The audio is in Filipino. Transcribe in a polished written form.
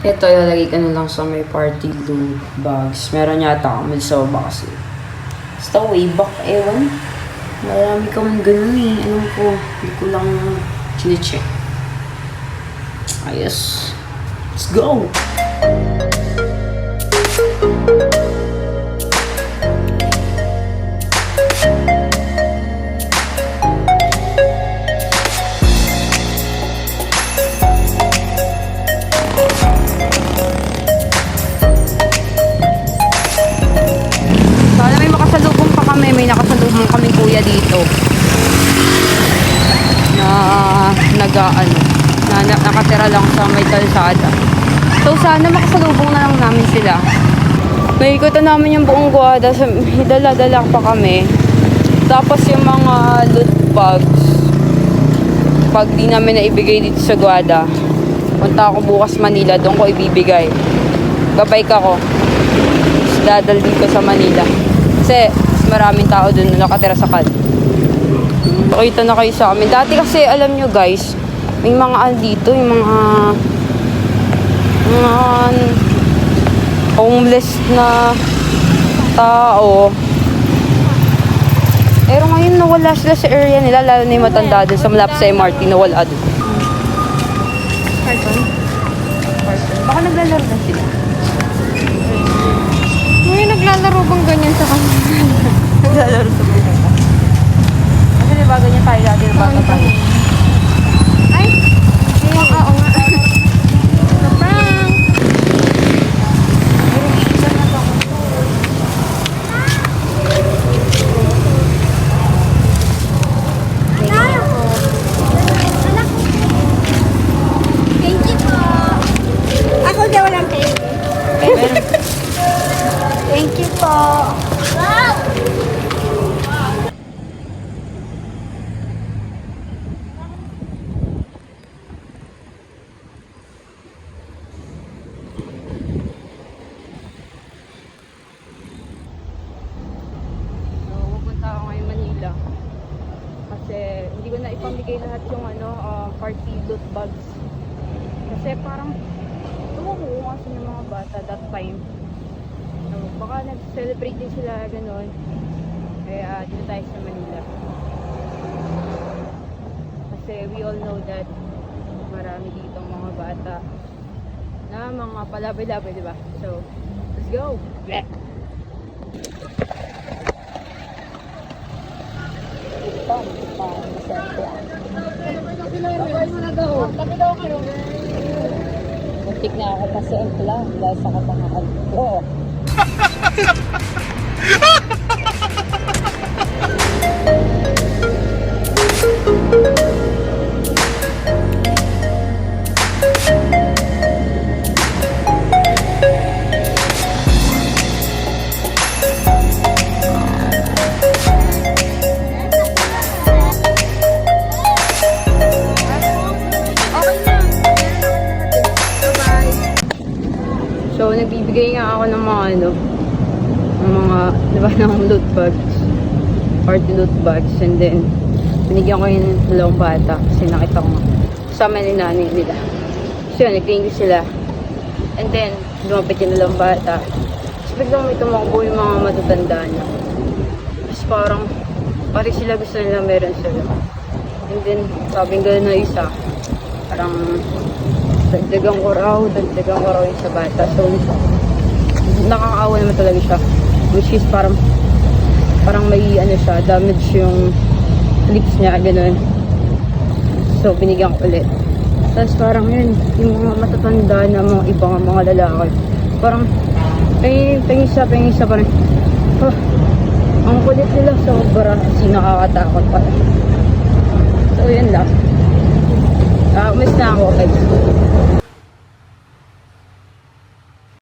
Ito, ilalagay ko na lang sa may party loot bags. Meron yata kami sa kasi. Basta way back, ewan. Marami ka man ganun eh. Alam ko, hindi ko lang chinecheck. Ayos. Let's go! May nakasalubong kaming kuya dito na nakatira lang sa may kalsada. So sana makasalubong na lang namin sila. May ikutan namin yung buong Guada, dala-dala pa kami. Tapos yung mga loot bags, pag di namin naibigay dito sa Guada, punta ako bukas Manila, doon ko ibibigay. Babike ako, dadal dito sa Manila kasi maraming tao dun na nakatira sa Cal. Pakita na kayo sa amin. Dati kasi, alam nyo guys, may mga dito, yung mga homeless na tao. Pero ngayon nawala sila sa area nila, lalo na yung matanda dun sa malapit sa MRT, nawala dun. Carton? Baka naglalaro na sila. May naglalaro bang ganyan sa kanila? Naglalaro sa buhay. Kasi diba ganyan tayo dati na bata tayo. Ay! Oo nga. Kapang! Thank you po. Ako daw walang thank you. Thank you po. Wow! So, pupunta ako ngayon Manila. Kasi hindi ko na ipamigay lahat yung party loot bags. Kasi parang tumukuha kasi yung mga bata that time. So, baka nag-celebrate din sila gano'n. Kaya dito tayo sa Manila. Kasi we all know that marami dito mga bata na mga palabay-labay, di ba? So, let's go! Bleh! Muntik na ako pa sa empla dahil sa kapangakan ko. So, nagbibigay nga ako ng mga di ba, ng loot bags. Party loot bags. And then, binigyan ko yung dalawang bata kasi nakita ko kasama ni nanay nila. So, yun, nag-thank you sila. And then, lumapit yung dalawang bata. Tapos, biglang may tumakbo yung mga matatanda na. Tapos, parang sila gusto nila meron sila. And then, sabing gano'n na isa. Parang, dagdagan ko raw yung sa bata. So, nakakaawa naman talaga siya. Which is parang may siya, damage yung lips niya, gano'n. So, binigyan ko ulit. Tapos parang yun, yung mga matatanda na mga ibang mga lalaki. Parang, pengisa parang, ang kulit nila sobra. Kasi nakakatakot pa. So, yun lang. Umis na ako, guys.